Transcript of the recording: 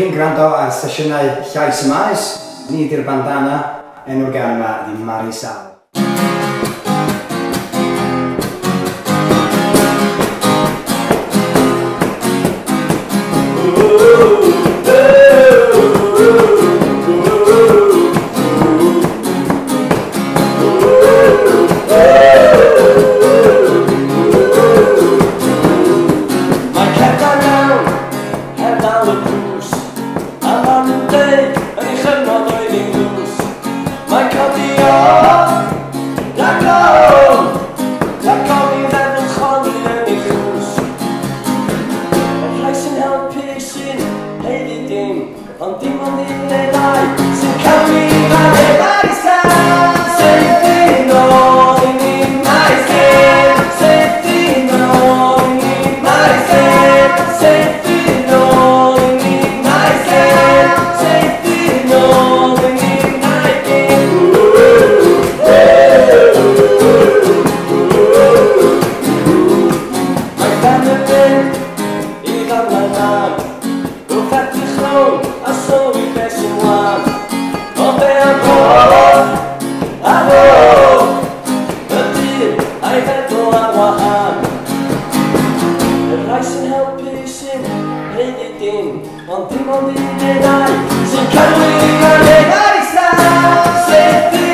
Chi'n gwrando ar sesiynau Llais y Maes, ni di'r bandana, enw'r gan yma ydi Mari Sal. Ond dim ond un neu ddau sy'n cael mi ar ei Mari Sal. Seithi nôl i ni Mari Sal. Seithi nôl i ni Mari Sal. Seithi nôl i ni Mari Sal. Seithi nôl i ni Mari Sal. Mae ben y mynd i ddamlau mam. Wrth edrych rownd a sylwi beth sy'n wan. O be am a fo y dyn a'i feddwl ar wahan. Y rhai sy'n helpu sy'n heiddi dim, ond dim ond un neu ddau sy'n cael mi ar ei Mari Sal. Seithi